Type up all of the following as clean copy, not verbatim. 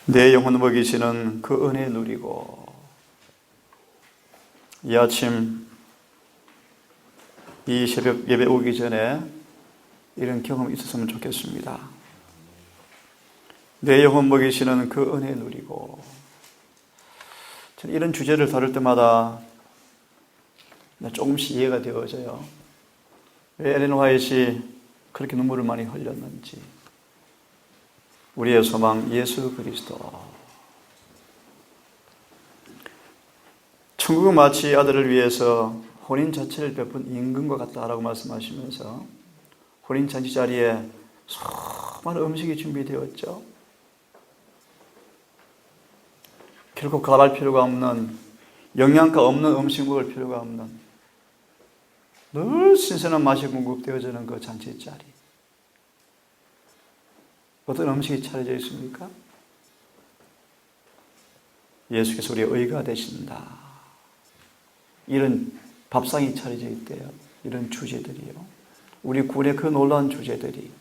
내 영혼을 먹이시는 그 은혜 누리고, 이 아침 이 새벽 예배 오기 전에 이런 경험이 있었으면 좋겠습니다. 내 영혼 먹이시는 그 은혜 누리고. 저는 이런 주제를 다룰 때마다 조금씩 이해가 되어져요. 왜 엘렌 화이트이 그렇게 눈물을 많이 흘렸는지. 우리의 소망 예수 그리스도. 천국은 마치 아들을 위해서 혼인 자체를 베푼 임금과 같다라고 말씀하시면서 혼인 잔치 자리에 수많은 음식이 준비되었죠. 결코 가발 필요가 없는, 영양가 없는 음식 먹을 필요가 없는 늘 신선한 맛이 공급되어지는 그 잔치 자리. 어떤 음식이 차려져 있습니까? 예수께서 우리의 의가 되신다. 이런 밥상이 차려져 있대요. 이런 주제들이요. 우리 구원의 그 놀라운 주제들이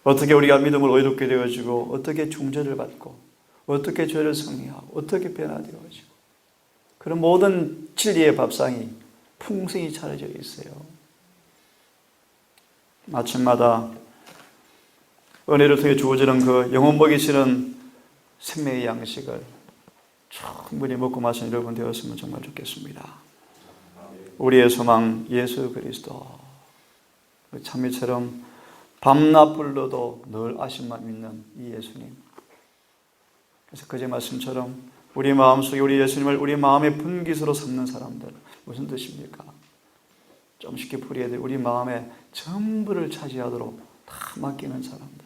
어떻게 우리가 믿음을 의롭게 되어지고, 어떻게 중재를 받고, 어떻게 죄를 승리하고, 어떻게 변화되어지고, 그런 모든 진리의 밥상이 풍성히 차려져 있어요. 아침마다 은혜를 통해 주어지는 그 영혼 먹이시는 생명의 양식을 충분히 먹고 마신 여러분 되었으면 정말 좋겠습니다. 우리의 소망 예수 그리스도. 찬미처럼 밤낮 불러도 늘 아심만 믿는 이 예수님. 그래서 그제 말씀처럼 우리 마음속에 우리 예수님을 우리 마음의 분깃으로 삼는 사람들. 무슨 뜻입니까? 좀 쉽게 풀이해야 돼. 우리 마음의 전부를 차지하도록 다 맡기는 사람들.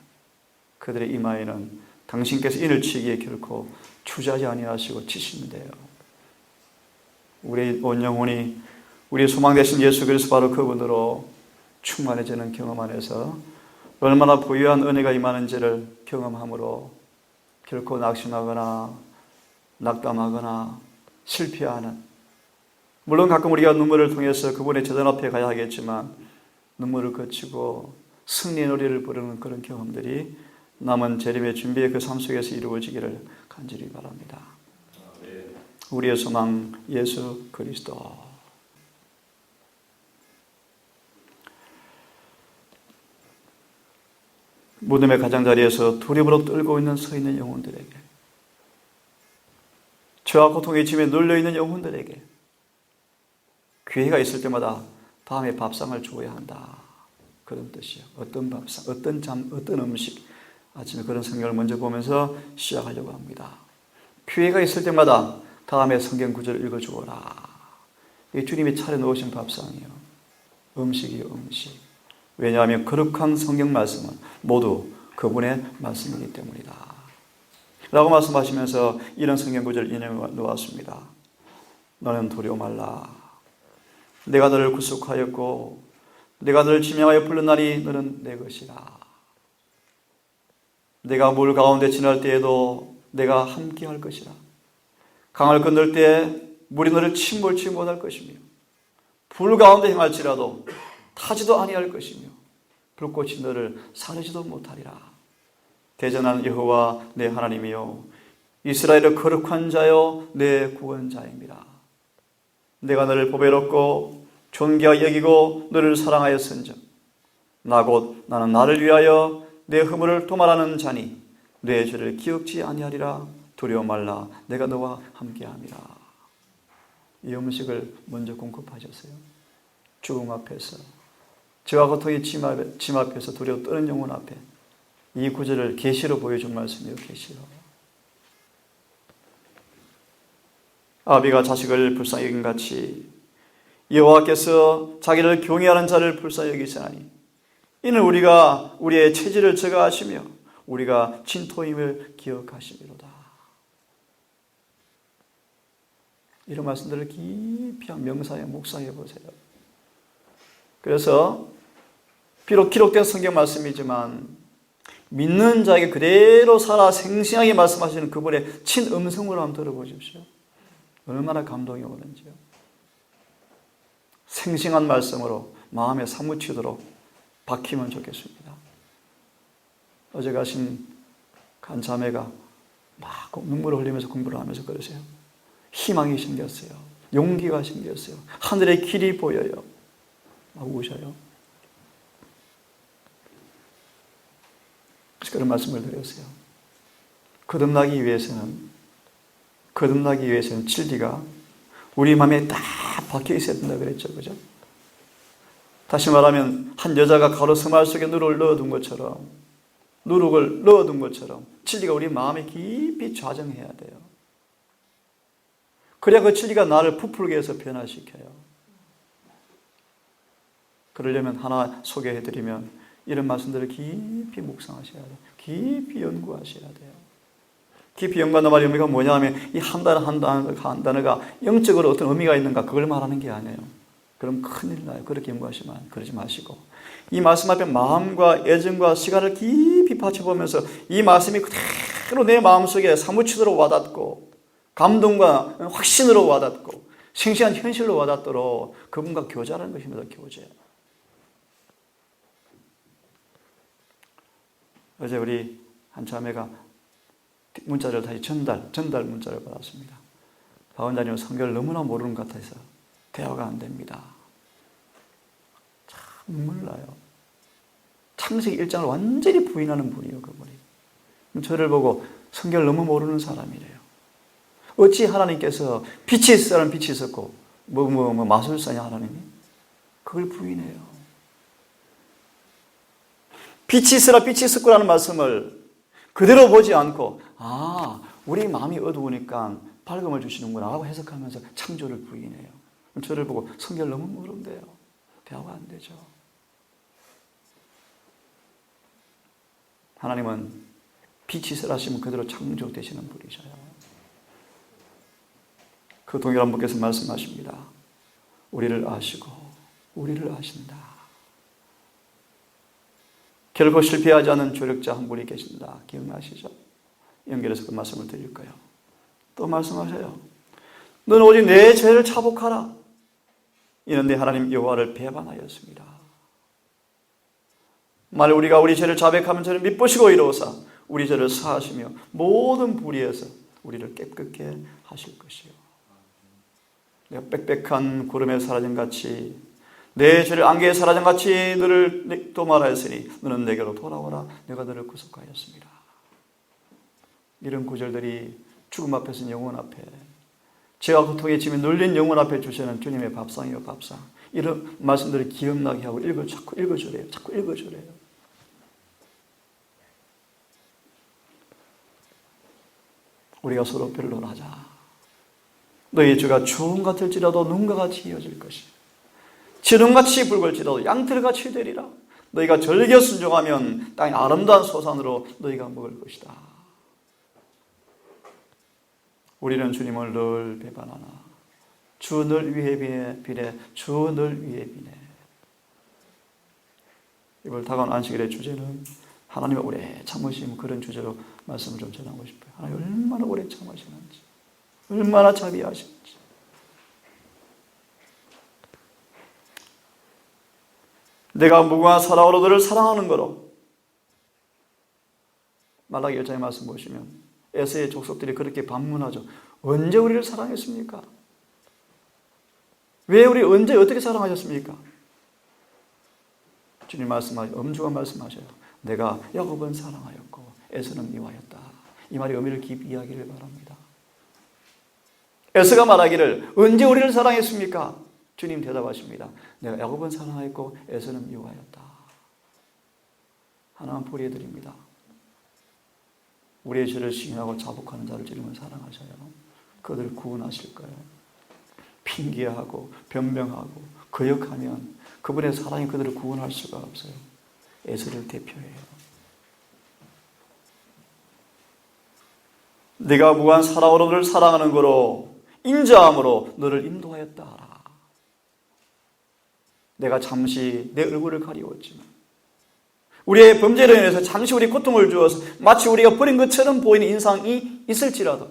그들의 이마에는 당신께서 인을 치기에 결코 추자하지 아니하시고 치신대요. 우리의 온 영혼이 우리의 소망 되신 예수 그리스도 바로 그분으로 충만해지는 경험 안에서 얼마나 부유한 은혜가 임하는지를 경험함으로 결코 낙심하거나 낙담하거나 실패하는, 물론 가끔 우리가 눈물을 통해서 그분의 제단 앞에 가야 하겠지만 눈물을 거치고 승리의 노래를 부르는 그런 경험들이 남은 재림의 준비의 그 삶 속에서 이루어지기를 간절히 바랍니다. 우리의 소망 예수 그리스도. 무덤의 가장자리에서 두려움으로 떨고 있는 서 있는 영혼들에게, 죄와 고통의 짐에 눌려있는 영혼들에게 기회가 있을 때마다 다음에 밥상을 주어야 한다. 그런 뜻이에요. 어떤 밥상, 어떤 잠, 어떤 음식. 아침에 그런 성경을 먼저 보면서 시작하려고 합니다. 기회가 있을 때마다 다음에 성경 구절을 읽어주어라. 이게 주님이 차려놓으신 밥상이에요. 음식이요, 음식. 왜냐하면 거룩한 성경 말씀은 모두 그분의 말씀이기 때문이다. 라고 말씀하시면서 이런 성경 구절을 인용해 놓았습니다. 너는 두려워 말라. 내가 너를 구속하였고 내가 너를 지명하여 불렀나니 너는 내 것이라. 내가 물 가운데 지날 때에도 내가 함께 할 것이라. 강을 건널 때 물이 너를 침몰치 못할 것이며 불 가운데 행할지라도 타지도 아니할 것이며 불꽃이 너를 사르지도 못하리라. 대전하는 여호와 내 하나님이요 이스라엘의 거룩한 자요 내 구원자입니다. 내가 너를 보배롭고 존귀하게 여기고 너를 사랑하였은즉 나 곧 나는 나를 위하여 내 허물을 도말하는 자니 내 죄를 기억지 아니하리라. 두려워 말라. 내가 너와 함께함이라. 이 음식을 먼저 공급하셨어요. 죽음 앞에서, 죄와 고통의 짐 앞에서 두려워 떠는 영혼 앞에 이 구절을 계시로 보여준 말씀이에요. 계시로. 아비가 자식을 불쌍히 여긴 같이 여호와께서 자기를 경외하는 자를 불쌍히 여기시나니 이는 우리가 우리의 체질을 제거하시며 우리가 진토임을 기억하시미로다. 이런 말씀들을 깊이 명사에 묵상해 보세요. 그래서 비록 기록된 성경 말씀이지만 믿는 자에게 그대로 살아 생생하게 말씀하시는 그분의 친음성으로 한번 들어보십시오. 얼마나 감동이 오는지요. 생생한 말씀으로 마음에 사무치도록 박히면 좋겠습니다. 어제 가신 간 자매가 막 눈물을 흘리면서 공부를 하면서 그러세요. 희망이 생겼어요. 용기가 생겼어요. 하늘의 길이 보여요. 막 우셔요. 그래서 그런 말씀을 드렸어요. 거듭나기 위해서는 진리가 우리 마음에 딱 박혀 있어야 된다 그랬죠. 그죠? 다시 말하면 한 여자가 가로 서말 속에 누룩을 넣어둔 것처럼 진리가 우리 마음에 깊이 좌정해야 돼요. 그래야 그 진리가 나를 부풀게 해서 변화시켜요. 그러려면 하나 소개해드리면 이런 말씀들을 깊이 묵상하셔야 돼요. 깊이 연구하셔야 돼요. 깊이 연구한다는 말이 의미가 뭐냐 하면 이 한 단어가 영적으로 어떤 의미가 있는가 그걸 말하는 게 아니에요. 그럼 큰일 나요. 그렇게 연구하시면 그러지 마시고 이 말씀 앞에 마음과 애정과 시간을 깊이 바쳐보면서 이 말씀이 그대로 내 마음속에 사무치도록 와닿고 감동과 확신으로 와닿고 생생한 현실로 와닿도록 그분과 교제하는 것입니다. 교제. 어제 우리 한 자매가 문자를 다시 전달 문자를 받았습니다. 박 원장님은 성경을 너무나 모르는 것 같아서 대화가 안 됩니다. 참 눈물 나요. 창세기 1장을 완전히 부인하는 분이에요. 그분이. 저를 보고 성경을 너무 모르는 사람이래요. 어찌 하나님께서 빛이 있으라는 빛이 있었고 마술사냐 하나님이? 그걸 부인해요. 빛이 있으라 빛이 있었구라는 말씀을 그대로 보지 않고 우리 마음이 어두우니까 밝음을 주시는구나 하고 해석하면서 창조를 부인해요. 저를 보고 성경을 너무 모른대요. 대화가 안 되죠. 하나님은 빛이 있으라 하시면 그대로 창조되시는 분이셔요. 그 동일한 분께서 말씀하십니다. 우리를 아시고 우리를 아신다. 결코 실패하지 않은 조력자 한 분이 계신다. 기억나시죠? 연결해서 그 말씀을 드릴 거예요. 또 말씀하세요. 너는 오직 내 죄를 차복하라. 이는 내 하나님 여호와를 배반하였습니다. 만일 우리가 우리 죄를 자백하면 저를 미쁘시고 이로우사 우리 죄를 사하시며 모든 불의에서 우리를 깨끗게 하실 것이요. 내가 빽빽한 구름에 사라진 같이 내 죄를 안개에 사라진 같이 너를 또 말하였으니 너는 내게로 돌아오라. 내가 너를 구속하였습니다. 이런 구절들이 죽음 앞에서는 영혼 앞에 죄와 고통에 짐이 눌린 영혼 앞에 주시는 주님의 밥상이요 밥상. 이런 말씀들을 기억나게 하고 자꾸 읽어주래요. 자꾸 읽어주래요. 우리가 서로 변론하자. 너희 죄가 주홍 같을지라도 눈과 같이 이어질 것이요 지름같이 붉을지라도 양털같이 되리라. 너희가 절겨 순종하면 땅의 아름다운 소산으로 너희가 먹을 것이다. 우리는 주님을 늘 배반하나 주 늘 위에 비네 주 늘 위에 비네. 이번 다가온 안식일의 주제는 하나님의 오래 참으심, 그런 주제로 말씀을 좀 전하고 싶어요. 하나님 얼마나 오래 참으시는지, 얼마나 자비하시는지. 내가 무궁한 사랑으로 너를 사랑하는 거로. 말라기 1장의 말씀 보시면 에서의 족속들이 그렇게 반문하죠. 언제 우리를 사랑했습니까? 왜 우리 언제 어떻게 사랑하셨습니까? 주님 엄중한 말씀하셔요. 내가 야곱은 사랑하였고 에서는 미워하였다. 이 말이 의미를 깊이 이해하기를 바랍니다. 에서가 말하기를 언제 우리를 사랑했습니까? 주님 대답하십니다. 내가 야곱은 사랑하였고 에서는 미워하였다. 하나만 포리해드립니다. 우리의 죄를 시인하고 자복하는 자를 주님은 사랑하셔요. 그들을 구원하실 거예요. 핑계하고 변명하고 거역하면 그분의 사랑이 그들을 구원할 수가 없어요. 에서를 대표해요. 내가 무한 사랑으로 너를 사랑하는 거로 인자함으로 너를 인도하였다 하라. 내가 잠시 내 얼굴을 가리웠지만 우리의 범죄로 인해서 잠시 우리 고통을 주어서 마치 우리가 버린 것처럼 보이는 인상이 있을지라도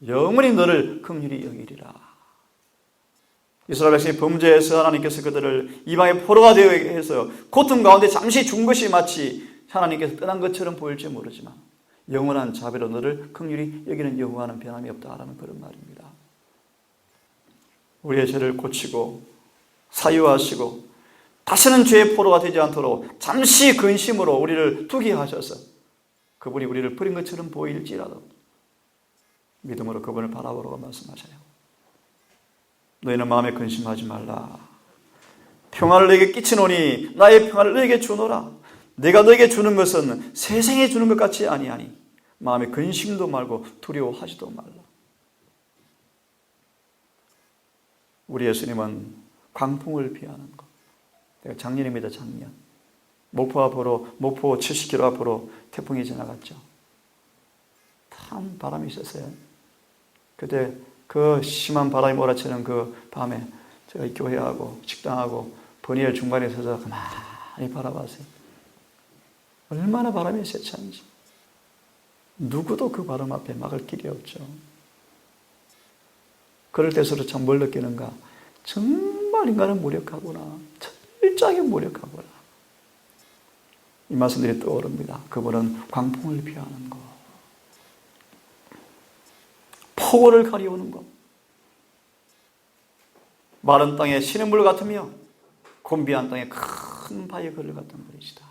영원히 너를 긍휼히 여기리라. 이스라엘 백성이 범죄해서 하나님께서 그들을 이방의 포로가 되어 해서 고통 가운데 잠시 준 것이 마치 하나님께서 떠난 것처럼 보일지 모르지만 영원한 자비로 너를 긍휼히 여기는 여호와는 변함이 없다라는 그런 말입니다. 우리의 죄를 고치고 사유하시고 다시는 죄의 포로가 되지 않도록 잠시 근심으로 우리를 두게 하셔서 그분이 우리를 버린 것처럼 보일지라도 믿음으로 그분을 바라보라고 말씀하셔요. 너희는 마음에 근심하지 말라. 평화를 너에게 끼치노니 나의 평화를 너에게 주노라. 내가 너에게 주는 것은 세상에 주는 것 같이 아니하니 마음에 근심도 말고 두려워하지도 말라. 우리 예수님은 광풍을 피하는 것. 내가 작년입니다. 작년. 목포 70km 앞으로 태풍이 지나갔죠. 참 바람이 있었어요. 그때 그 심한 바람이 몰아치는 그 밤에 제가 교회하고 식당하고 버니엘 중간에 서서 가만히 바라봤어요. 얼마나 바람이 세찬지. 누구도 그 바람 앞에 막을 길이 없죠. 그럴 때서도 참 뭘 느끼는가. 정말 인간은 무력하구나. 철저하게 무력하구나. 이 말씀들이 떠오릅니다. 그분은 광풍을 피하는 것, 폭우를 가리우는 것, 마른 땅에 시냇물 같으며 곤비한 땅에 큰 바위에 걸을 같은 분이시다.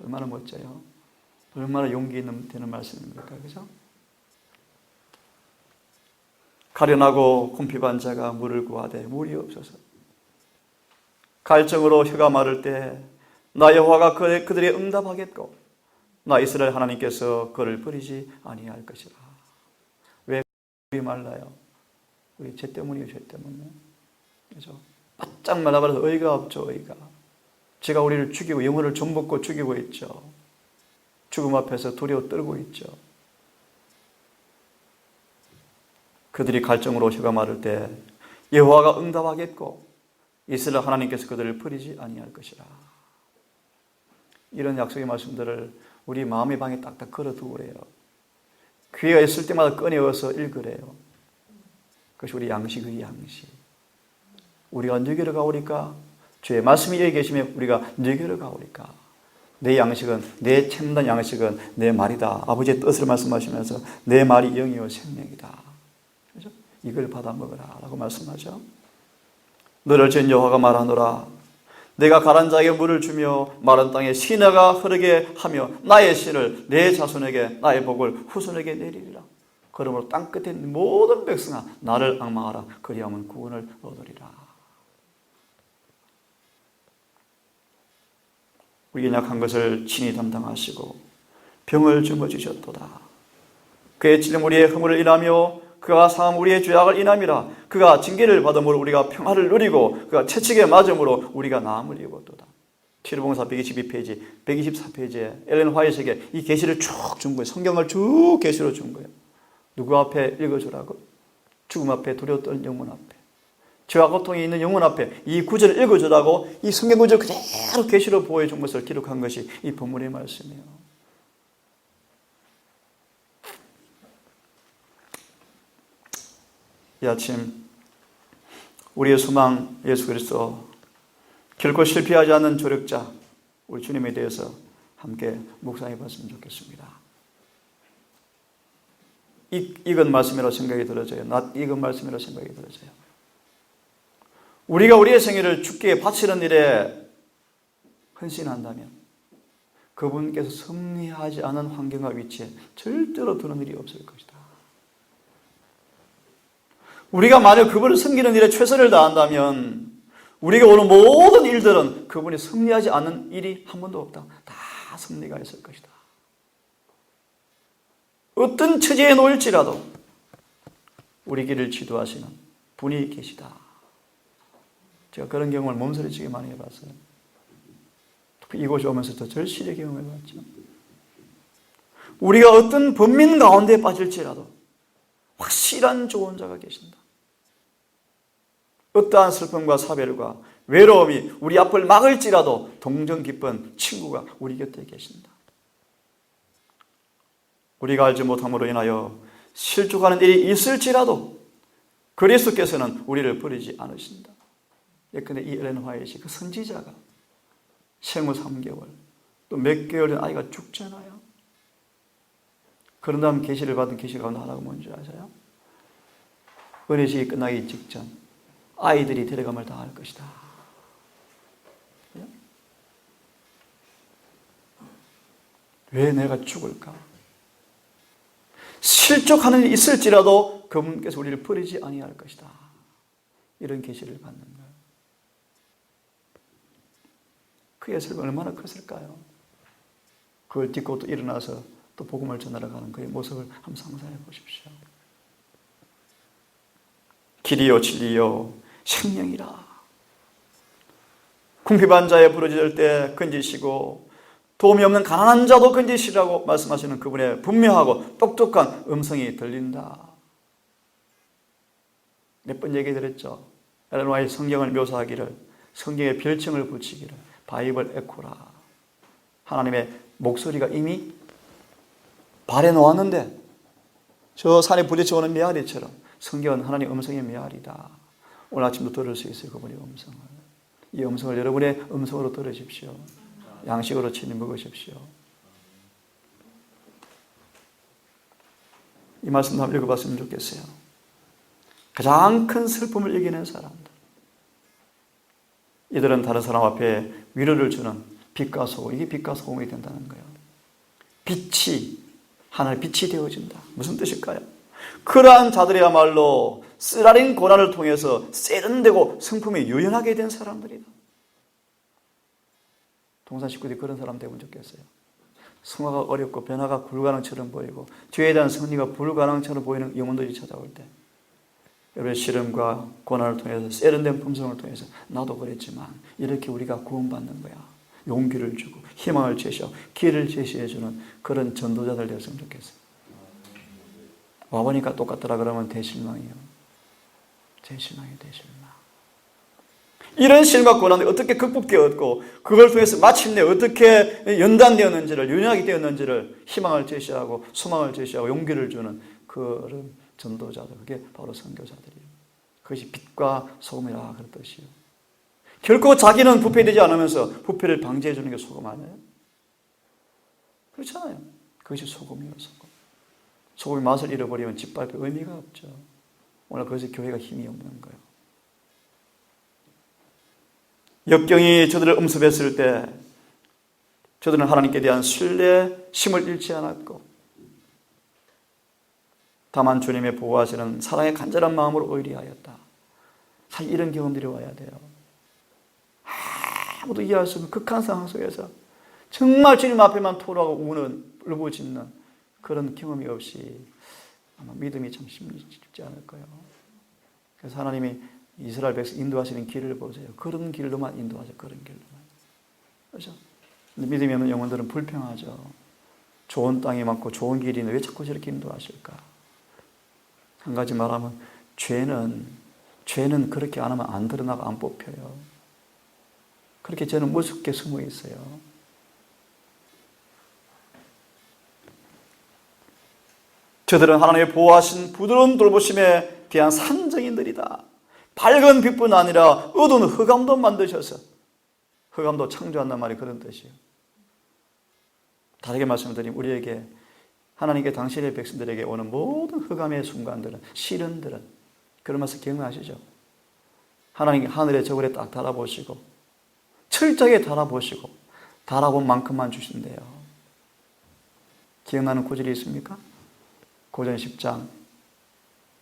얼마나 멋져요. 얼마나 용기 있는 되는 말씀입니까? 그죠? 가련하고 곰핍한 자가 물을 구하되 물이 없어서 갈증으로 혀가 마를 때 나 여호와가 그들의 응답하겠고 나 이스라엘 하나님께서 그를 버리지 아니할 것이라. 왜 물이 말라요? 우리 죄 때문이에요. 죄 때문에. 그죠? 바짝 말라버려서 의가 없죠. 의가. 죄가 우리를 죽이고 영혼을 좀먹고 죽이고 있죠. 죽음 앞에서 두려워 떨고 있죠. 그들이 갈증으로 혀가 마를 때 여호와가 응답하겠고 이스라엘 하나님께서 그들을 버리지 아니할 것이라. 이런 약속의 말씀들을 우리 마음의 방에 딱딱 걸어두고 그래요. 기회가 있을 때마다 꺼내어서 읽으래요. 그것이 우리 양식의 양식. 우리가 너희로 가오리까? 주의 말씀이 여기 계시면 우리가 너희로 가오리까? 내 양식은, 내 참된 양식은 내 말이다. 아버지의 뜻을 말씀하시면서 내 말이 영이요 생명이다. 그렇죠? 이걸 받아 먹으라 라고 말씀하죠. 너를 지은 여호와가 말하노라. 내가 가란 자에게 물을 주며 마른 땅에 시내가 흐르게 하며 나의 신을 내 자손에게 나의 복을 후손에게 내리리라. 그러므로 땅끝에 있는 모든 백성아 나를 앙망하라. 그리하면 구원을 얻으리라. 우리 연약한 것을 친히 담당하시고 병을 짊어지셨도다. 그의 찔림 우리의 허물을 인하며 그가 상함 우리의 죄악을 인함이라. 그가 징계를 받음으로 우리가 평화를 누리고 그가 채찍에 맞음으로 우리가 나음을 입었도다. 치료봉사 122페이지, 124페이지에 엘렌 화이트에게 이 계시를 쭉 준 거예요. 성경을 쭉 계시로 준 거예요. 누구 앞에 읽어주라고? 죽음 앞에 두려워 떨는 영혼 앞에, 죄와 고통이 있는 영혼 앞에 이 구절을 읽어주라고 이 성경 구절 그대로 계시로 보여준 것을 기록한 것이 이 본문의 말씀이에요. 이 아침 우리의 소망 예수 그리스도, 결코 실패하지 않는 조력자 우리 주님에 대해서 함께 묵상해 봤으면 좋겠습니다. 익은 말씀이라고 생각이 들어져요. 익은 말씀이라고 생각이 들어져요. 우리가 우리의 생애를 주께 바치는 일에 헌신한다면 그분께서 섭리하지 않은 환경과 위치에 절대로 두는 일이 없을 것이다. 우리가 만약 그분을 섬기는 일에 최선을 다한다면 우리가 오는 모든 일들은 그분이 섭리하지 않는 일이 한 번도 없다. 다 섭리가 있을 것이다. 어떤 처지에 놓일지라도 우리 길을 지도하시는 분이 계시다. 제가 그런 경험을 몸서리치게 많이 해봤어요. 특히 이곳에 오면서 더 절실히 경험해봤죠. 우리가 어떤 번민 가운데 빠질지라도 확실한 조언자가 계신다. 어떠한 슬픔과 사별과 외로움이 우리 앞을 막을지라도 동정 깊은 친구가 우리 곁에 계신다. 우리가 알지 못함으로 인하여 실족하는 일이 있을지라도 그리스도께서는 우리를 버리지 않으신다. 예컨대 이 엘렌 화이트 그 선지자가 생후 3개월 또 몇 개월 된 아이가 죽잖아요. 그런 다음 계시를 받은 계시 가운데 하나가 뭔지 아세요? 은혜식이 끝나기 직전 아이들이 데려감을 당할 것이다. 왜 내가 죽을까? 실족하는 일이 있을지라도 그분께서 우리를 버리지 아니할 것이다. 이런 계시를 받는 거예요. 그의 슬픔이 얼마나 컸을까요? 그걸 딛고 또 일어나서 또 복음을 전하러 가는 그의 모습을 한번 상상해 보십시오. 길이요 진리요 생명이라. 궁핍한 자에 부르짖을 때 건지시고 도움이 없는 가난한 자도 건지시라고 말씀하시는 그분의 분명하고 똑똑한 음성이 들린다. 몇 번 얘기드렸죠. 엘렌 화이트 성경을 묘사하기를, 성경의 별칭을 붙이기를 바이블 에코라. 하나님의 목소리가 이미 발에 놓았는데 저 산에 부딪혀오는 메아리처럼 성경은 하나님의 음성의 메아리다. 오늘 아침도 들을 수 있어요. 그분의 음성을. 이 음성을 여러분의 음성으로 들으십시오. 양식으로 친히 먹으십시오. 이 말씀 한번 읽어봤으면 좋겠어요. 가장 큰 슬픔을 이기는 사람들, 이들은 다른 사람 앞에 위로를 주는 빛과 소금, 이게 빛과 소금이 된다는 거예요. 빛이 하나의 빛이 되어진다. 무슨 뜻일까요? 그러한 자들이야말로 쓰라린 고난을 통해서 세련되고 성품이 유연하게 된 사람들이다. 동산 식구들이 그런 사람 되면 좋겠어요. 성화가 어렵고 변화가 불가능처럼 보이고 죄에 대한 승리가 불가능처럼 보이는 영혼들이 찾아올 때 여러분의 시름과 고난을 통해서 세련된 품성을 통해서 나도 그랬지만 이렇게 우리가 구원받는 거야. 용기를 주고 희망을 제시하고 길을 제시해주는 그런 전도자들 되었으면 좋겠어요. 와보니까 똑같더라 그러면 대실망이에요. 대실망이 대실망. 이런 시련과 고난을 어떻게 극복되었고 그걸 통해서 마침내 어떻게 연단되었는지를, 유연하게 되었는지를 희망을 제시하고 소망을 제시하고 용기를 주는 그런 전도자들, 그게 바로 선교사들이에요. 그것이 빛과 소금이라 그런 뜻이에요. 결코 자기는 부패되지 않으면서 부패를 방지해 주는 게 소금 아니에요? 그렇잖아요. 그것이 소금이에요. 소금. 소금이 맛을 잃어버리면 짓밟을 의미가 없죠. 오늘 그것이 교회가 힘이 없는 거예요. 역경이 저들을 음습했을 때 저들은 하나님께 대한 신뢰, 힘을 잃지 않았고 다만 주님의 보호하시는 사랑의 간절한 마음으로 의리하였다. 사실 이런 경험들이 와야 돼요. 아무도 이해할 수 없는 극한 상황 속에서 정말 주님 앞에만 토로하고 우는, 울부짖는 그런 경험이 없이 아마 믿음이 참 쉽지 않을 거예요. 그래서 하나님이 이스라엘 백성 인도하시는 길을 보세요. 그런 길로만 인도하죠. 그런 길로만. 그렇죠? 근데 믿음이 없는 영혼들은 불평하죠. 좋은 땅이 많고 좋은 길이 있는데 왜 자꾸 저렇게 인도하실까? 한 가지 말하면 죄는 그렇게 안 하면 안 드러나고 안 뽑혀요. 그렇게 죄는 무섭게 숨어 있어요. 저들은 하나님의 보호하신 부드러운 돌보심에 대한 산정인들이다. 밝은 빛뿐 아니라 어두운 흑암도 만드셔서, 흑암도 창조한단 말이 그런 뜻이에요. 다르게 말씀드리면 우리에게 하나님께 당신의 백성들에게 오는 모든 흑암의 순간들은, 시련들은, 그런 말씀 기억나시죠? 하나님이 하늘의 저울에 딱 달아보시고 철저하게 달아보시고 달아본 만큼만 주신대요. 기억나는 구절이 있습니까? 고전 10장,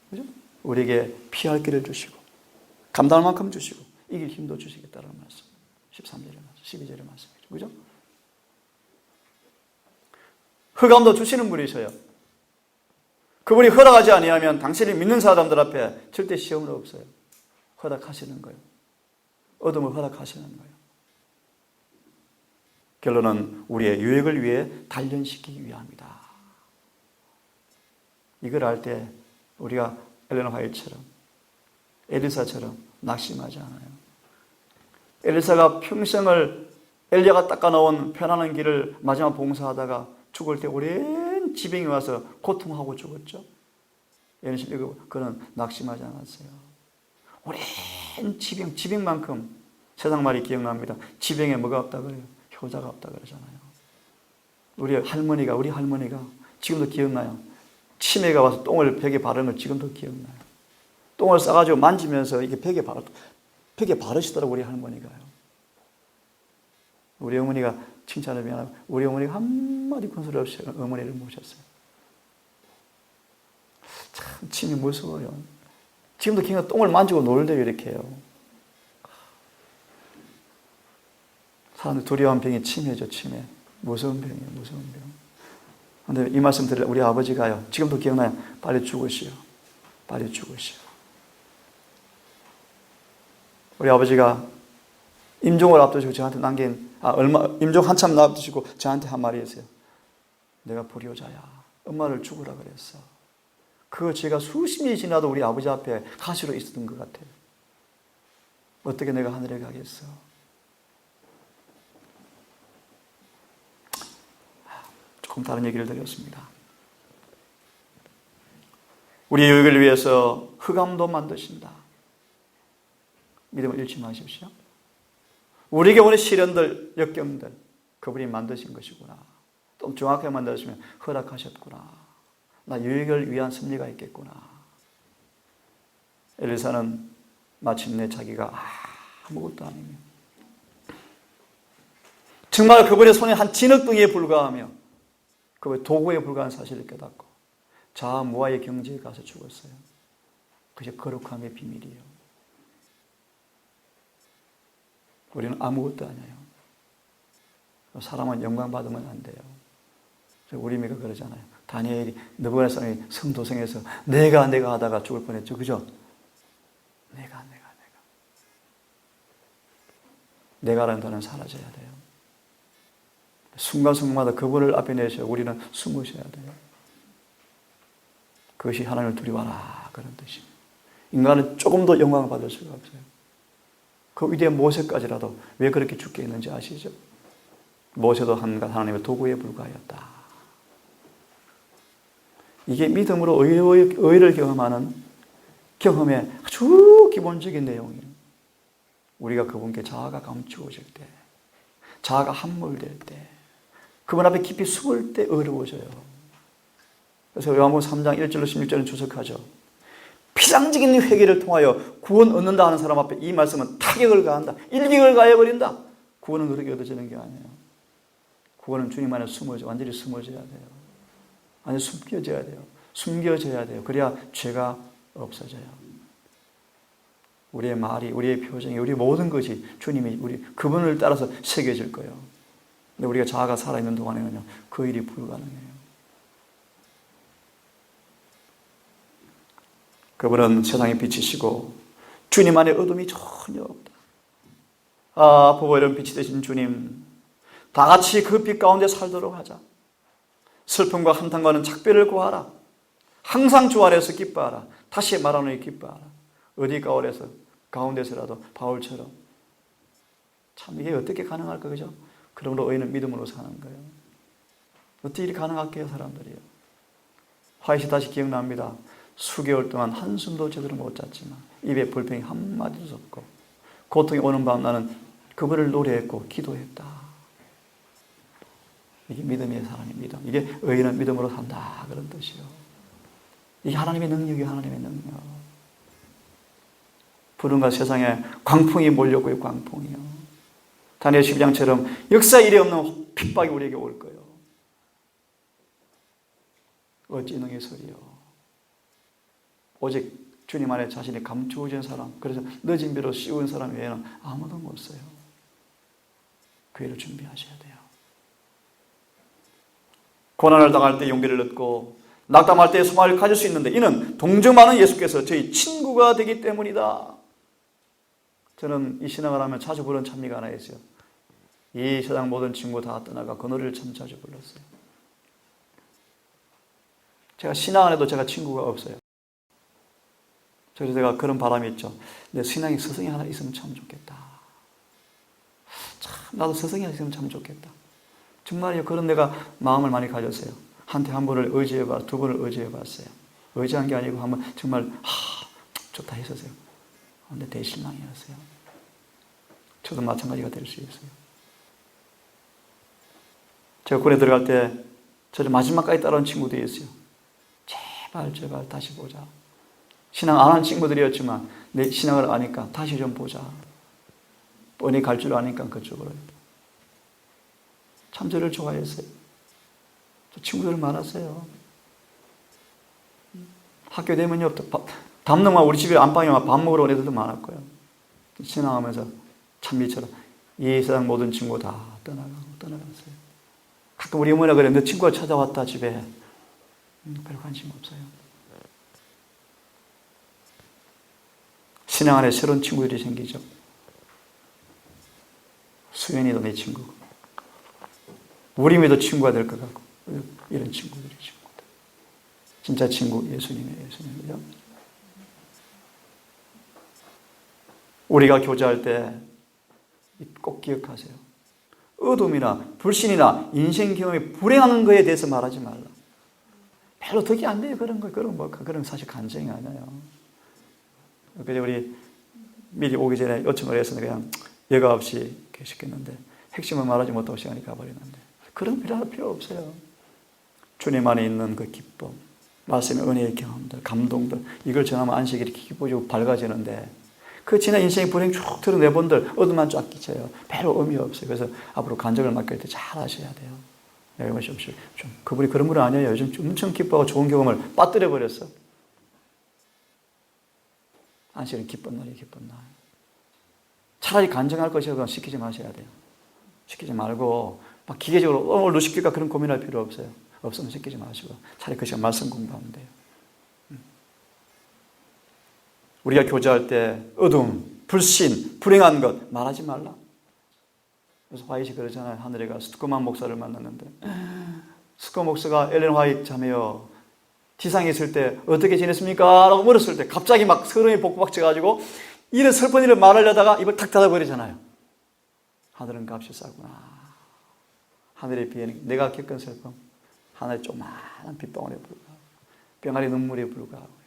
그죠? 우리에게 피할 길을 주시고 감당할 만큼 주시고 이길 힘도 주시겠다는 말씀. 13절의 말씀, 12절의 말씀이죠. 그죠? 흑암도 주시는 분이셔요. 그분이 허락하지 아니하면 당신이 믿는 사람들 앞에 절대 시험은 없어요. 허락하시는 거예요. 어둠을 허락하시는 거예요. 결론은 우리의 유익을 위해 단련시키기 위함이다. 이걸 알 때 우리가 엘렌 화이트처럼, 엘리사처럼 낙심하지 않아요. 엘리사가 평생을 엘리야가 닦아놓은 편안한 길을 마지막 봉사하다가 죽을 때 오랜 지병이 와서 고통하고 죽었죠. 그는 낙심하지 않았어요. 오랜 지병만큼 세상 말이 기억납니다. 지병에 뭐가 없다 그래요? 효자가 없다 그러잖아요. 우리 할머니가 지금도 기억나요. 치매가 와서 똥을 벽에 바르는 걸 지금도 기억나요. 똥을 싸가지고 만지면서 이게 벽에 바르시더라고, 우리 할머니가요. 우리 어머니가 칭찬을 미안하고, 우리 어머니가 한마디 큰소리 없이 어머니를 모셨어요. 참, 침이 무서워요. 지금도 기억나, 똥을 만지고 놀래요, 이렇게 해요. 사람들 두려워하는 병이 치매죠, 치매. 무서운 병이에요, 무서운 병. 근데 이 말씀 드릴 우리 아버지가요, 지금도 기억나요. 빨리 죽으시오. 빨리 죽으시오. 우리 아버지가 임종을 앞두시고 저한테 임종 한참 앞두시고 저한테 한 말이 있어요. 내가 불효자야. 엄마를 죽으라 그랬어. 그거 제가 수십 년이 지나도 우리 아버지 앞에 가시로 있었던 것 같아요. 어떻게 내가 하늘에 가겠어. 조금 다른 얘기를 드렸습니다. 우리의 유익을 위해서 흑암도 만드신다. 믿음을 잃지 마십시오. 우리에게 오는 시련들, 역경들, 그분이 만드신 것이구나. 좀 정확하게 만드시면 허락하셨구나. 나 유익을 위한 섭리가 있겠구나. 엘리사는 마침내 자기가 아무것도 아니며 정말 그분의 손이 한 진흙덩이에 불과하며 그 도구에 불과한 사실을 깨닫고 자아무아의 경지에 가서 죽었어요. 그게 거룩함의 비밀이에요. 우리는 아무것도 아니에요. 사람은 영광 받으면 안 돼요. 우리 미가 그러잖아요. 다니엘이 느부갓네살이 성도성에서 내가 하다가 죽을 뻔했죠. 그죠? 내가라는 단어는 사라져야 돼요. 순간순간마다 그분을 앞에 내셔 우리는 숨으셔야 돼요. 그것이 하나님을 두려워하라 그런 뜻입니다. 인간은 조금 더 영광을 받을 수가 없어요. 그 위대한 모세까지라도 왜 그렇게 죽게 했는지 아시죠? 모세도 하나님의 도구에 불과하였다. 이게 믿음으로 의를 경험하는 경험의 아주 기본적인 내용이에요. 우리가 그분께 자아가 감추어질 때, 자아가 함몰될 때, 그분 앞에 깊이 숨을 때 어려워져요. 그래서 요한복음 3장 1절로 16절은 주석하죠. 피상적인 회개를 통하여 구원 얻는다 하는 사람 앞에 이 말씀은 타격을 가한다. 일격을 가해버린다. 구원은 그렇게 얻어지는 게 아니에요. 구원은 주님 안에 완전히 숨어져야 돼요. 완전히 숨겨져야 돼요. 숨겨져야 돼요. 그래야 죄가 없어져요. 우리의 말이, 우리의 표정이, 우리 모든 것이 주님이 그분을 따라서 새겨질 거예요. 근데 우리가 자아가 살아있는 동안에는요, 그 일이 불가능해요. 그분은 세상의 빛이시고 주님 안에 어둠이 전혀 없다. 보고 이런 빛이 되신 주님, 다 같이 그 빛 가운데 살도록 하자. 슬픔과 한탄과는 작별을 구하라. 항상 주 안에서 기뻐하라. 다시 말하노니 기뻐하라. 어디 가운데서라도 바울처럼. 참 이게 어떻게 가능할까, 그죠? 그러므로 의인은 믿음으로 사는 거예요. 어떻게 이렇게 가능할게요, 사람들이요? 화이트 다시 기억납니다. 수개월 동안 한숨도 제대로 못 잤지만 입에 불평이 한마디도 없고 고통이 오는 밤 나는 그분을 노래했고 기도했다. 이게 믿음의 사람의 믿음. 이게 의인은 믿음으로 산다 그런 뜻이요. 이게 하나님의 능력이요, 하나님의 능력. 부른가 세상에 광풍이 몰려오고요, 광풍이요. 다니엘 12장처럼 역사 일이 없는 핍박이 우리에게 올 거예요. 어찌 능의 소리요. 오직 주님 안에 자신이 감추어진 사람, 그래서 늦은 비로 씌운 사람 외에는 아무도 못 써요. 그 일을 준비하셔야 돼요. 고난을 당할 때 용기를 얻고 낙담할 때 소망을 가질 수 있는데 이는 동정하는 예수께서 저희 친구가 되기 때문이다. 저는 이 신앙을 하면 자주 부르는 찬미가 하나 있어요. 이 세상 모든 친구 다 떠나가 그 노래를 참 자주 불렀어요. 제가 신앙 안에도 제가 친구가 없어요. 그래서 제가 그런 바람이 있죠. 내 신앙에 스승이 하나 있으면 참 좋겠다. 참 나도 스승이 하나 있으면 참 좋겠다. 정말요. 그런 내가 마음을 많이 가졌어요. 한테 한 번을 의지해봐, 두 번을 의지해봤어요. 의지한 게 아니고 한 번 정말 좋다 했었어요. 근데 대실망이었어요. 저도 마찬가지가 될 수 있어요. 제가 군에 들어갈 때 저를 마지막까지 따라온 친구들이 있어요. 제발 다시 보자. 신앙 안 한 친구들이었지만 내 신앙을 아니까 다시 좀 보자. 뻔히 갈 줄 아니까 그쪽으로. 참 저를 좋아했어요. 저 친구들 많았어요. 학교 되면요, 담능만 우리 집에 안방에 밥 먹으러 온 애들도 많았고요. 신앙하면서 찬미처럼 이 세상 모든 친구 다 떠나갔어요. 가끔 우리 어머니가 그래, 너 친구가 찾아왔다 집에. 별 관심 없어요. 신앙 안에 새로운 친구들이 생기죠. 수연이도 내 친구고, 우림이도 친구가 될 것 같고, 이런 친구들이 친구들. 진짜 친구 예수님이죠. 우리가 교제할 때 꼭 기억하세요. 어둠이나 불신이나 인생 경험이 불행한 거에 대해서 말하지 말라. 별로 덕이 안 돼요. 그런 거. 그런 사실 간증이 아니에요. 그래서 우리 미리 오기 전에 요청을 해서 그냥 여과 없이 계셨겠는데 핵심을 말하지 못하고 시간이 가버리는데 그런 필요 없어요. 주님 안에 있는 그 기쁨, 말씀의 은혜의 경험들, 감동들, 이걸 전하면 안식이 이렇게 기뻐지고 밝아지는데 그 지난 인생의 불행 쭉 드러내본들 어둠만 쫙 끼쳐요. 별로 의미 없어요. 그래서 앞으로 간증을 맡길 때 잘 하셔야 돼요. 여기 보십시오. 그분이 그런 분 아니에요. 요즘 엄청 기뻐하고 좋은 경험을 빠뜨려 버렸어. 안식일은 기쁜 날이에요. 기쁜 날. 차라리 간증할 것이라도 시키지 마셔야 돼요. 시키지 말고 막 기계적으로 오늘 너 시킬까 그런 고민할 필요 없어요. 없으면 시키지 마시고 차라리 그 시간 말씀 공부하면 돼요. 우리가 교제할 때 어둠, 불신, 불행한 것 말하지 말라. 그래서 화이트이 그러잖아요. 하늘에 가서 스쿠만 목사를 만났는데 스쿠 목사가 엘렌 화이트 자매요, 지상에 있을 때 어떻게 지냈습니까? 라고 물었을 때 갑자기 막 서름이 복박쳐가지고 이런 슬픈 일을 말하려다가 입을 탁 닫아버리잖아요. 하늘은 값이 싸구나. 하늘의 비에는 내가 겪은 슬픔, 하늘의 조그마한 빗방울에 불과하고 병아리 눈물에 불과하고요.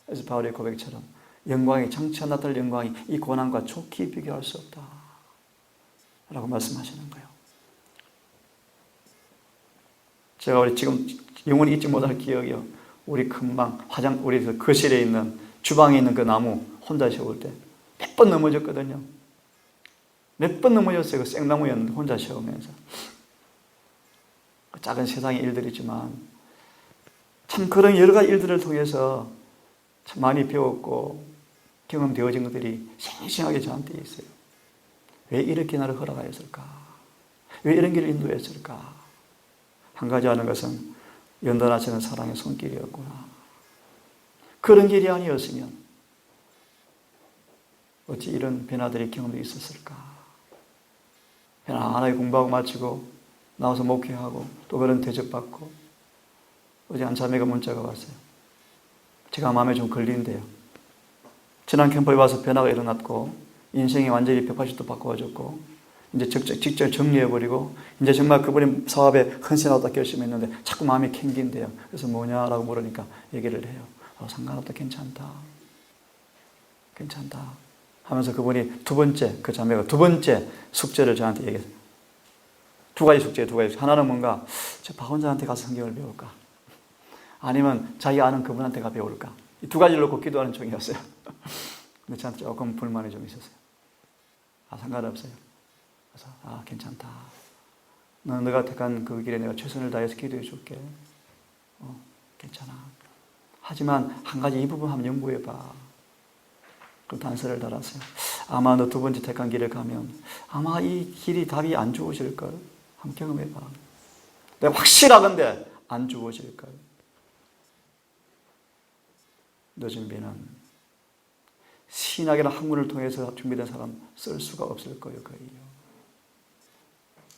그래서 바울의 고백처럼 영광이 장차 나타날 영광이 이 고난과 좋게 비교할 수 없다 라고 말씀하시는 거예요. 제가 우리 지금 영원히 잊지 못할 기억이요. 우리 금방 우리 그 거실에 있는 주방에 있는 그 나무 혼자 세울 때 몇 번 넘어졌거든요. 몇 번 넘어졌어요. 그 생나무였는데 혼자 세우면서. 그 작은 세상의 일들이지만 참 그런 여러 가지 일들을 통해서 참 많이 배웠고 경험되어진 것들이 생생하게 저한테 있어요. 왜 이렇게 나를 허락하였을까? 왜 이런 길을 인도했을까? 한 가지 아는 것은 연단하시는 사랑의 손길이었구나. 그런 길이 아니었으면 어찌 이런 변화들의 경험이 있었을까? 편안하게 공부하고 마치고 나와서 목회하고 또 그런 대접받고 어제 한 자매가 문자가 왔어요. 제가 마음에 좀 걸린대요. 지난 캠프에 와서 변화가 일어났고 인생이 완전히 180도 바꿔졌고 이제 직접 정리해버리고 이제 정말 그분이 사업에 헌신하다 결심했는데 자꾸 마음이 캥긴대요. 그래서 뭐냐라고 물으니까 얘기를 해요. 상관없다. 괜찮다 하면서 그분이 그 자매가 두 번째 숙제를 저한테 얘기했어요. 두 가지 숙제. 하나는 뭔가 저 박원자한테 가서 성경을 배울까? 아니면 자기 아는 그분한테 가 배울까? 이 두 가지를 놓고 기도하는 중이었어요. 근데 저한테 조금 불만이 좀 있었어요. 상관없어요. 그래서 괜찮다. 너가 택한 그 길에 내가 최선을 다해서 기도해 줄게. 괜찮아. 하지만 한 가지 이 부분 한번 연구해 봐. 그 단서를 달았어요. 아마 너 두 번째 택한 길을 가면 아마 이 길이 답이 안 주어질걸. 한번 경험해 봐. 내가 확실하건데 안 주어질걸. 너 준비는 신학이나 학문을 통해서 준비된 사람 쓸 수가 없을 거예요. 거의.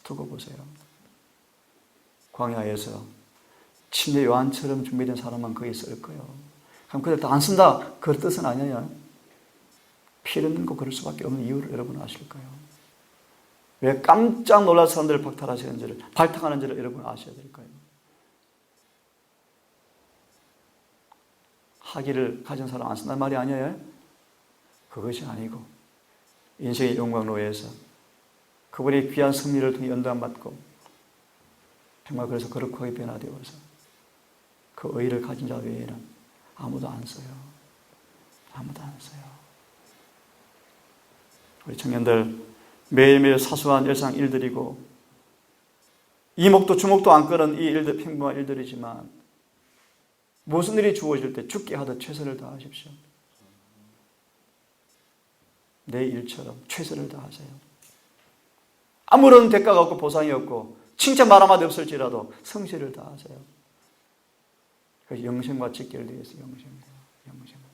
두고 보세요. 광야에서 침례 요한처럼 준비된 사람만 거기 쓸 거예요. 그럼 그들 다 안 쓴다. 그 뜻은 아니에요. 피 흘리는 거 그럴 수밖에 없는 이유를 여러분은 아실 거예요. 왜 깜짝 놀랄 사람들을 박탈하시는지를, 발탁하는지를 여러분 아셔야 될 거예요. 학위를 가진 사람 안 쓴다는 말이 아니에요. 그것이 아니고 인생의 영광로에서 그분의 귀한 승리를 통해 연단 받고 정말 그래서 거룩하게 변화되어서 그 의의를 가진 자 외에는 아무도 안 써요. 아무도 안 써요. 우리 청년들 매일매일 사소한 일상 일들이고 이목도 주목도 안 끄는 이 일들, 평범한 일들이지만 무슨 일이 주어질 때 죽게 하듯 최선을 다하십시오. 내 일처럼 최선을 다하세요. 아무런 대가가 없고 보상이 없고 칭찬 말 한마디 없을지라도 성실을 다하세요. 그래서 영생과 직결되어 있어요. 영생과.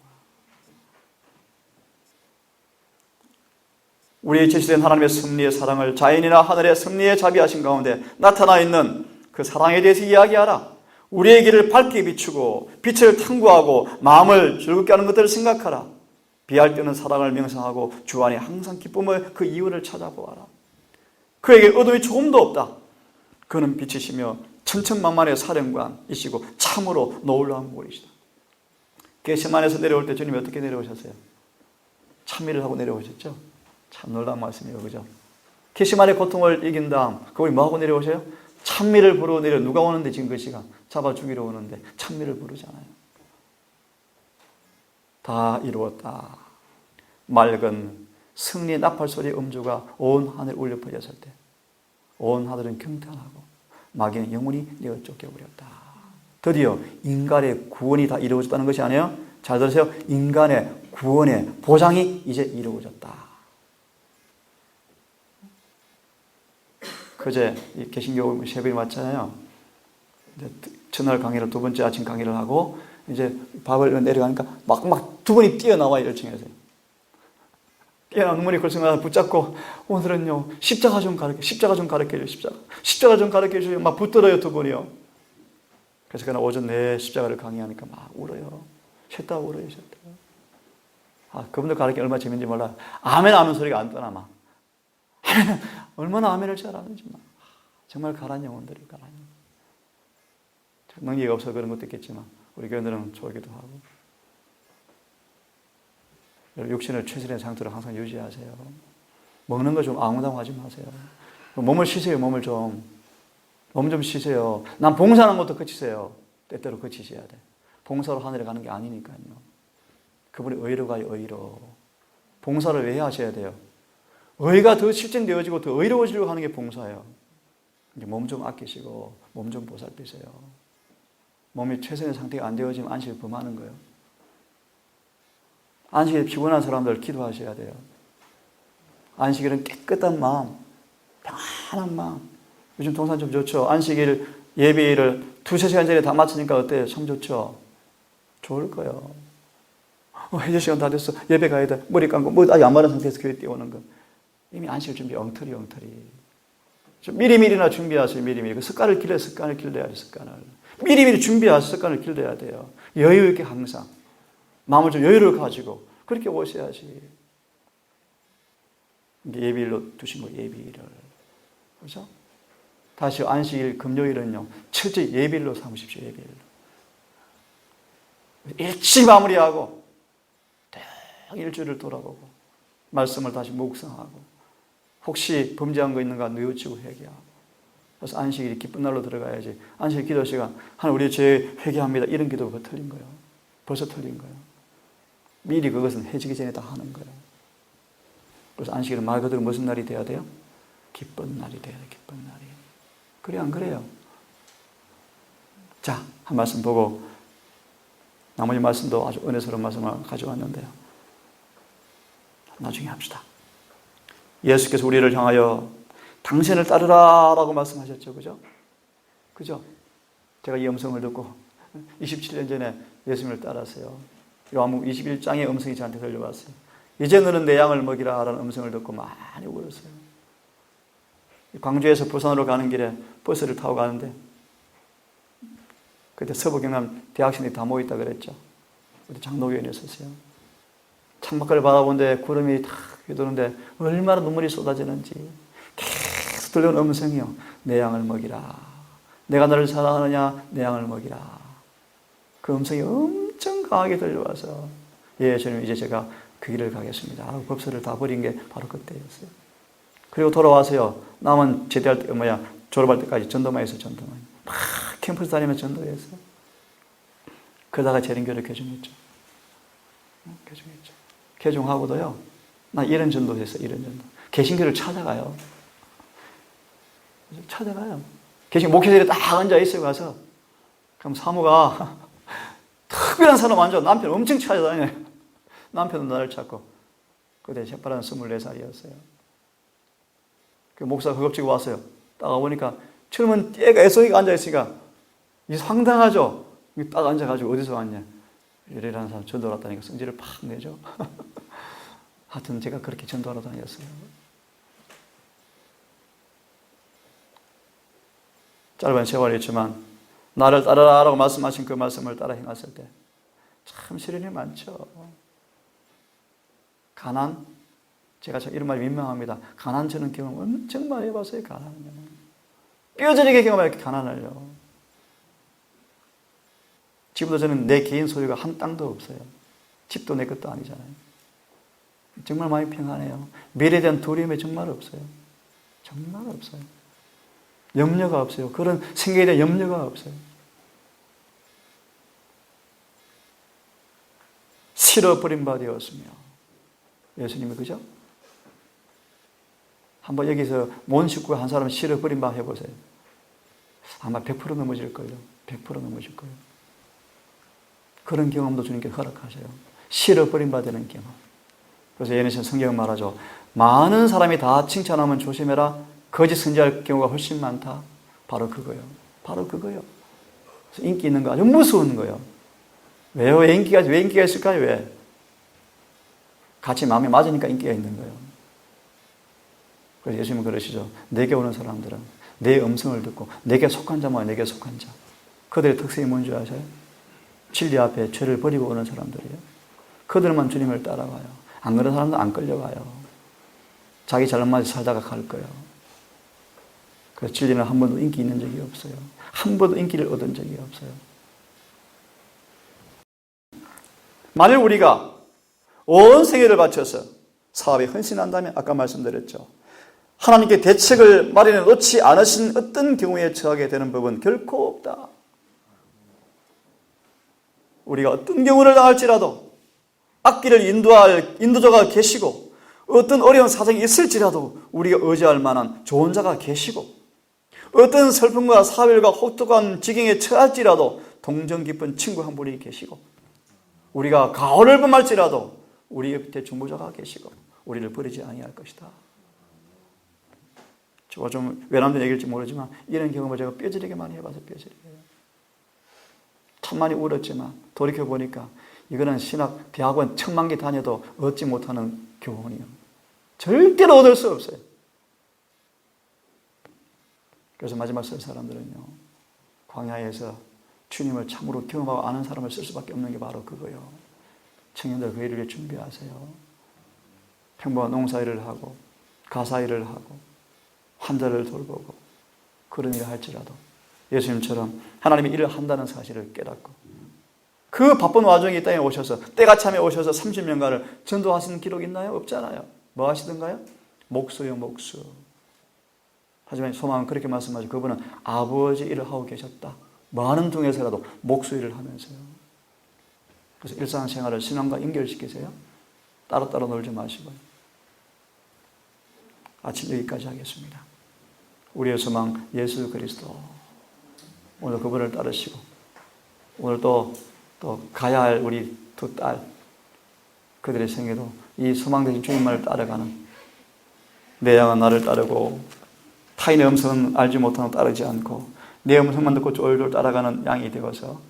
우리의 제시된 하나님의 섭리의 사랑을 자연이나 하늘의 섭리에 자비하신 가운데 나타나 있는 그 사랑에 대해서 이야기하라. 우리의 길을 밝게 비추고 빛을 탐구하고 마음을 즐겁게 하는 것들을 생각하라. 비할 때는 사랑을 명상하고 주 안에 항상 기쁨을 그 이유를 찾아보아라. 그에게 어둠이 조금도 없다. 그는 빛이시며 천천만만의 사령관이시고 참으로 놀라운 분이시다. 겟세마네에서 내려올 때 주님이 어떻게 내려오셨어요? 찬미를 하고 내려오셨죠? 참 놀라운 말씀이에요. 그죠? 겟세마네 고통을 이긴 다음 그분이 뭐하고 내려오셔요? 찬미를 부르고 내려. 누가 오는데 지금 그 시간? 잡아 죽이러 오는데 찬미를 부르잖아요. 다 이루었다. 맑은 승리의 나팔 소리의 음주가 온 하늘 울려 퍼졌을 때 온 하늘은 경탄하고 마귀는 영원히 내어 쫓겨버렸다. 드디어 인간의 구원이 다 이루어졌다는 것이 아니에요. 잘 들으세요. 인간의 구원의 보장이 이제 이루어졌다. 그제 개신교 새벽에 왔잖아요. 첫날 강의를 두 번째 아침 강의를 하고 이제 밥을 내려가니까 막 두 분이 뛰어나와요. 1층에서. 뛰어나온 분이 글쎄 붙잡고 오늘은요 십자가 좀 가르쳐줘요. 십자가 좀 가르쳐줘요. 막 붙들어요. 두 분이요. 그래서 그날 오전 내 십자가를 강의하니까 막 울어요. 셋 다 울어요. 그분들 가르치기 얼마나 재밌는지 몰라요. 아멘 하면 소리가 안 떠나 막. 아멘, 얼마나 아멘을 잘하는지 막. 정말 가란 영혼들이 가란 영혼. 능력이 없어서 그런 것도 있겠지만 우리 교회들은 좋기도 하고. 육신을 최선의 상태로 항상 유지하세요. 먹는 거 좀 아무나 하지 마세요. 몸을 쉬세요. 몸을 좀. 몸 좀 쉬세요. 난 봉사하는 것도 그치세요. 때때로 그치셔야 돼. 봉사로 하늘에 가는 게 아니니까요. 그분이 의로 가요. 의로. 봉사를 왜 하셔야 돼요? 의가 더 실천되어지고 더 의로워지려고 하는 게 봉사예요. 몸 좀 아끼시고 몸 좀 보살피세요. 몸이 최선의 상태가 안 되어지면 안식을 범하는 거예요. 안식일에 피곤한 사람들 기도하셔야 돼요. 안식일은 깨끗한 마음, 평안한 마음. 요즘 동산 좀 좋죠. 안식일 예배일을 2-3시간 전에 다 마치니까 어때요? 참 좋죠? 좋을 거예요. 해제 시간 다 됐어. 예배 가야 돼. 머리 감고 아직 안 마른 상태에서 교회 뛰어오는 거. 이미 안식일 준비 엉터리. 좀 미리미리나 준비하세요. 미리미리. 그 습관을 길러야 돼. 습관을. 미리미리 준비하세요. 습관을 길러야 돼요. 여유 있게 항상. 마음을 좀 여유를 가지고 그렇게 오셔야지. 예비일로 두신 거 예비일을. 그렇죠? 다시 안식일 금요일은요. 철저히 예비일로 삼으십시오. 예비일로. 일찍 마무리하고 딱 일주일을 돌아보고 말씀을 다시 묵상하고 혹시 범죄한 거 있는가 뉘우치고 회개하고. 그래서 안식일이 기쁜 날로 들어가야지. 안식일 기도 시간 하나님 우리 죄 회개합니다. 이런 기도가 틀린 거예요. 벌써 틀린 거예요. 미리 그것은 해지기 전에 다 하는 거예요. 그래서 안식일은 말 그대로 무슨 날이 돼야 돼요? 기쁜 날이 돼야 돼요. 기쁜 날이. 그래 안 그래요? 자, 한 말씀 보고 나머지 말씀도 아주 은혜스러운 말씀을 가져왔는데요. 나중에 합시다. 예수께서 우리를 향하여 당신을 따르라 라고 말씀하셨죠. 그죠? 그죠? 제가 이 음성을 듣고 27년 전에 예수님을 따랐어요. 요한복음 21장의 음성이 저한테 들려왔어요. 이제 너는 내 양을 먹이라 라는 음성을 듣고 많이 울었어요. 광주에서 부산으로 가는 길에 버스를 타고 가는데 그때 서부 경남 대학생들이 다 모였다 그랬죠. 그때 장로교인에 있었어요. 창밖을 바라보는데 구름이 탁 휘도는데 얼마나 눈물이 쏟아지는지 계속 들려온 음성이요. 내 양을 먹이라. 내가 너를 사랑하느냐? 내 양을 먹이라. 그 음성이 엄청 강하게 들려와서 예, 주님 이제 제가 그 길을 가겠습니다. 법서를 다 버린 게 바로 그때였어요. 그리고 돌아와서요. 남은 제대할 때 졸업할 때까지 전도만 했어요. 전도만. 막 캠퍼스 다니면서 전도했어요. 그러다가 재림교를 개종했죠. 개종했죠. 개종하고도요, 나 이런 전도 했어요. 이런 전도. 개신교를 찾아가요. 찾아가요. 개신 목회자들이 딱 앉아있어요. 가서. 그럼 사모가 특별한 사람 앉아. 남편 엄청 찾아다녀요. 남편은 나를 찾고. 그때 새파란 24살이었어요. 그 목사가 허겁지겁 왔어요. 딱 와보니까 젊은 애가 애송이가 앉아있으니까 이 황당하죠. 딱 앉아가지고 어디서 왔냐. 이래라는 사람 전도하러 다니까 성질을 팍 내죠. 하여튼 제가 그렇게 전도하러 다녔어요. 짧은 세월이었지만 나를 따르라라고 말씀하신 그 말씀을 따라 행했을 때 참 시련이 많죠. 가난, 제가 이런 말 민망합니다. 가난 저는 경험 엄청 많이 해봤어요. 가난은요. 뼈저리게 경험해요. 가난을요. 지금도 저는 내 개인 소유가 한 땅도 없어요. 집도 내 것도 아니잖아요. 정말 많이 평안해요. 미래에 대한 두려움이 정말 없어요. 정말 없어요. 염려가 없어요. 그런 생계에 대한 염려가 없어요. 실어버린 바 되었으며. 예수님이 그죠? 한번 여기서 몬 식구 한 사람 실어버린 바 해보세요. 아마 100% 넘어질 거예요. 100% 넘어질 거예요. 그런 경험도 주님께 허락하셔요. 실어버린 바 되는 경험. 그래서 예전에 성경은 말하죠. 많은 사람이 다 칭찬하면 조심해라. 거짓 선지할 경우가 훨씬 많다. 바로 그거예요. 바로 그거예요. 그래서 인기 있는 거 아주 무서운 거예요. 왜요? 왜 인기가 있을까요? 왜? 같이 마음에 맞으니까 인기가 있는 거예요. 그래서 예수님은 그러시죠. 내게 오는 사람들은 내 음성을 듣고 내게 속한 자만 내게 속한 자. 그들의 특성이 뭔지 아세요? 진리 앞에 죄를 버리고 오는 사람들이에요. 그들만 주님을 따라가요. 안 그런 사람도 안 끌려가요. 자기 잘못만 살다가 갈 거예요. 그래서 진리는 한 번도 인기 있는 적이 없어요. 한 번도 인기를 얻은 적이 없어요. 만일 우리가 온 생애를 바쳐서 사업에 헌신한다면 아까 말씀드렸죠. 하나님께 대책을 마련해 놓지 않으신 어떤 경우에 처하게 되는 법은 결코 없다. 우리가 어떤 경우를 당할지라도 앞길을 인도할 인도자가 계시고 어떤 어려운 사정이 있을지라도 우리가 의지할 만한 좋은 자가 계시고 어떤 슬픔과 사별과 혹독한 지경에 처할지라도 동정 깊은 친구 한 분이 계시고 우리가 가호를 범할지라도 우리 옆에 중보자가 계시고 우리를 버리지 아니할 것이다. 제가 좀 외람된 얘기일지 모르지만 이런 경험을 제가 뼈저리게 많이 해봐서 뼈저리게 참 많이 울었지만 돌이켜보니까 이거는 신학 대학원 1000만 개 다녀도 얻지 못하는 교훈이요. 절대로 얻을 수 없어요. 그래서 마지막 쓸 사람들은요. 광야에서 주님을 참으로 경험하고 아는 사람을 쓸 수밖에 없는 게 바로 그거예요. 청년들 그 일을 준비하세요. 평범한 농사일을 하고 가사일을 하고 환자를 돌보고 그런 일을 할지라도 예수님처럼 하나님이 일을 한다는 사실을 깨닫고 그 바쁜 와중에 이 땅에 오셔서 때가 참에 오셔서 30년간을 전도하신 기록 있나요? 없잖아요. 뭐 하시던가요? 목수요 목수. 하지만 소망은 그렇게 말씀하죠. 그분은 아버지 일을 하고 계셨다. 많은 중에서라도 목수 일을 하면서요. 그래서 일상생활을 신앙과 연결시키세요. 따로따로 놀지 마시고요. 아침 여기까지 하겠습니다. 우리의 소망 예수 그리스도. 오늘 그분을 따르시고 오늘 또 가야 할 우리 두 딸 그들의 생애도 이 소망 되신 주님만을 따라가는 내 양은 나를 따르고 타인의 음성은 알지 못하고 따르지 않고 내 음성만 듣고 쫄쫄 따라가는 양이 되어서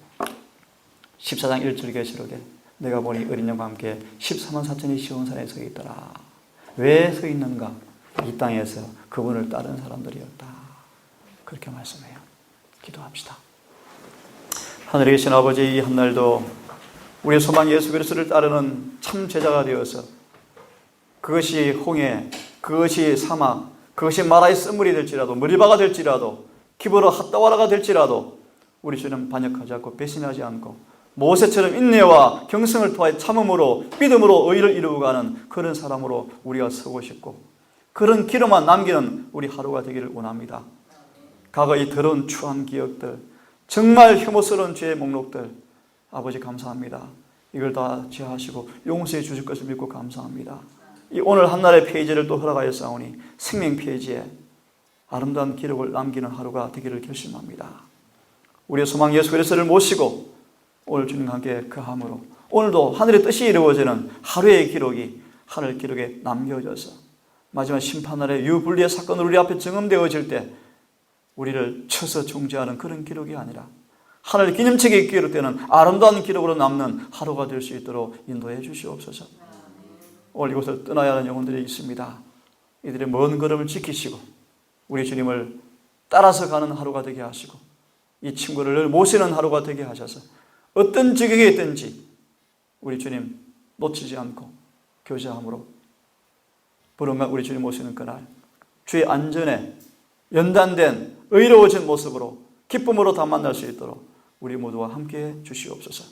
14장 1절 계시록에 내가 보니 어린 양과 함께 14만 4천이 시온산에 서 있더라. 왜 서 있는가? 이 땅에서 그분을 따르는 사람들이었다. 그렇게 말씀해요. 기도합시다. 하늘에 계신 아버지, 이 한날도 우리의 소망 예수 그리스도를 따르는 참 제자가 되어서 그것이 홍해, 그것이 사막, 그것이 마라의 쓴물이 될지라도 머리바가 될지라도 기브로 핫다와라가 될지라도 우리 주는 반역하지 않고 배신하지 않고 모세처럼 인내와 경성을 통해 참음으로 믿음으로 의를 이루어가는 그런 사람으로 우리가 서고 싶고 그런 기로만 남기는 우리 하루가 되기를 원합니다. 과거 이 더러운 추한 기억들, 정말 혐오스러운 죄의 목록들, 아버지 감사합니다. 이걸 다 제하시고 용서해 주실 것을 믿고 감사합니다. 이 오늘 한날의 페이지를 또 허락하였사오니 생명 페이지에 아름다운 기록을 남기는 하루가 되기를 결심합니다. 우리의 소망 예수 그리스도를 모시고 오늘 주님과 함께 거함으로 오늘도 하늘의 뜻이 이루어지는 하루의 기록이 하늘 기록에 남겨져서 마지막 심판날의 유불리의 사건으로 우리 앞에 증언되어질 때 우리를 쳐서 중재하는 그런 기록이 아니라 하늘 기념책에 기록되는 아름다운 기록으로 남는 하루가 될 수 있도록 인도해 주시옵소서. 오늘 이곳을 떠나야 하는 영혼들이 있습니다. 이들의 먼 걸음을 지키시고 우리 주님을 따라서 가는 하루가 되게 하시고 이 친구를 늘 모시는 하루가 되게 하셔서 어떤 지경에 있든지 우리 주님 놓치지 않고 교제함으로 부른가 우리 주님 모시는 그날 주의 안전에 연단된 의로워진 모습으로 기쁨으로 다 만날 수 있도록 우리 모두와 함께해 주시옵소서.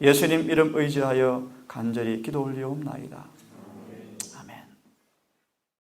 예수님 이름 의지하여 간절히 기도 올리옵나이다.